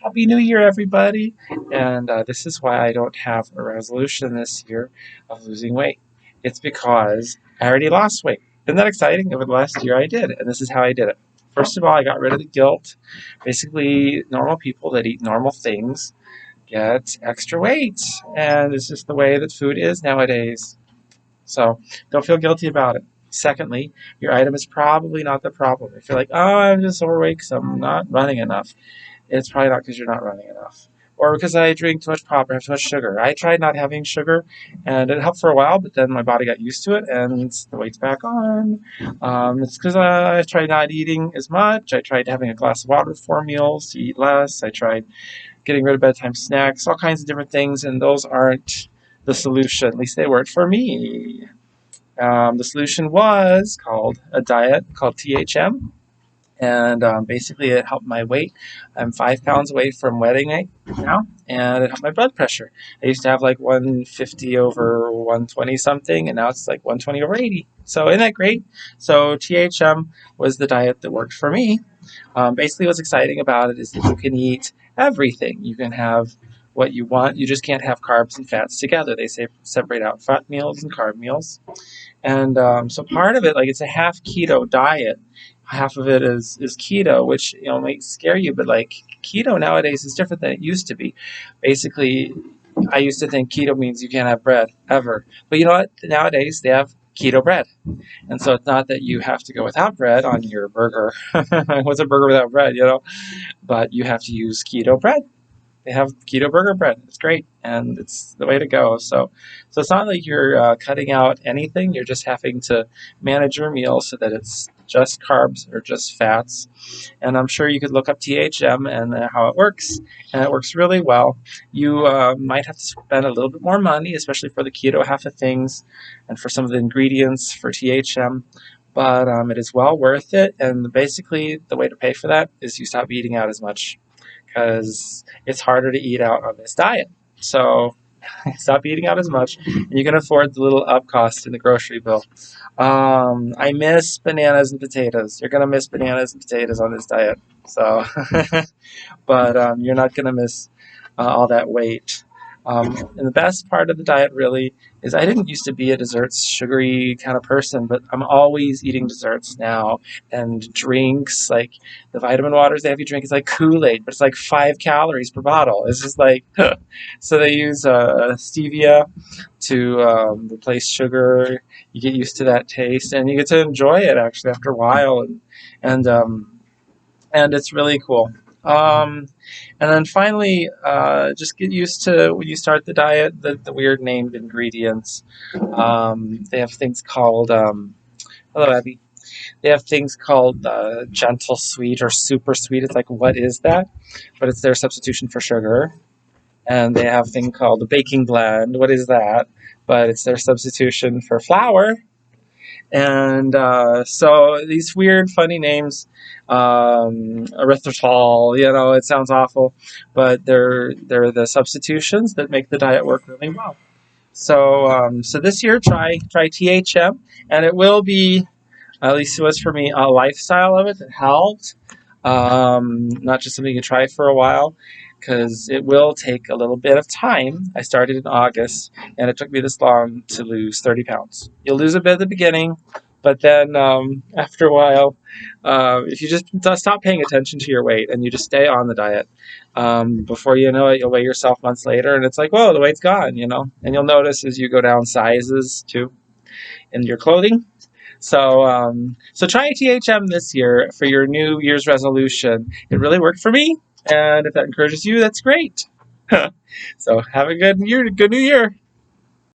Happy New Year, everybody! And this is why I don't have a resolution this year of losing weight. It's because I already lost weight. Isn't that exciting? Over the last year, I did, and this is how I did it. First of all, I got rid of the guilt. Basically, normal people that eat normal things get extra weight, and it's just the way that food is nowadays. So don't feel guilty about it. Secondly, your item is probably not the problem. If you're like, oh, I'm just overweight because I'm not running enough, it's probably not because you're not running enough. Or because I drink too much pop or have too much sugar. I tried not having sugar, and it helped for a while, but then my body got used to it, and the weight's back on. It's because I tried not eating as much. I tried having a glass of water before meals to eat less. I tried getting rid of bedtime snacks, all kinds of different things, and those aren't the solution. At least they weren't for me. The solution was called a diet called THM, and basically it helped my weight. I'm 5 pounds away from wedding weight now, and it helped my blood pressure. I used to have like 150 over 120 something, and now it's like 120 over 80. So isn't that great? So THM was the diet that worked for me. Basically what's exciting about it is that you can eat everything. You can have what you want. You just can't have carbs and fats together. They say separate out fat meals and carb meals. And so part of it, like it's a half keto diet. Half of it is keto, which might scare you, but like keto nowadays is different than it used to be. Basically, I used to think keto means you can't have bread ever, but you know what? Nowadays they have keto bread, and so it's not that you have to go without bread on your burger. What's a burger without bread? But you have to use keto bread. They have keto burger bread. It's great, and it's the way to go. So it's not like you're cutting out anything. You're just having to manage your meal so that it's just carbs or just fats. And I'm sure you could look up THM and how it works, and it works really well. You might have to spend a little bit more money, especially for the keto half of things, and for some of the ingredients for THM. But it is well worth it. And basically, the way to pay for that is you stop eating out as much, because it's harder to eat out on this diet. So stop eating out as much, and you can afford the little up cost in the grocery bill. I miss bananas and potatoes. You're going to miss bananas and potatoes on this diet. So, but you're not going to miss all that weight. And the best part of the diet really is I didn't used to be a desserts, sugary kind of person, but I'm always eating desserts now, and drinks like the vitamin waters they have you drink is like Kool-Aid, but it's like 5 calories per bottle. It's just like, so they use stevia to replace sugar. You get used to that taste, and you get to enjoy it actually after a while, and it's really cool. And then finally, just get used to when you start the diet, the weird named ingredients. They have things called, hello, Abby. They have things called gentle sweet or super sweet. It's like, what is that? But it's their substitution for sugar. And they have a thing called the baking blend. What is that? But it's their substitution for flour. And so these weird, funny names, erythritol, it sounds awful, but they're the substitutions that make the diet work really well. So this year, try THM, and it will be, at least it was for me, a lifestyle of it that helped, not just something you try for a while, because it will take a little bit of time. I started in August, and it took me this long to lose 30 pounds. You'll lose a bit at the beginning, but then after a while, if you just stop paying attention to your weight and you just stay on the diet, before you know it, you'll weigh yourself months later, and it's like, whoa, the weight's gone, And you'll notice as you go down sizes, too, in your clothing. So try THM this year for your New Year's resolution. It really worked for me. And if that encourages you, that's great. So have a good New Year.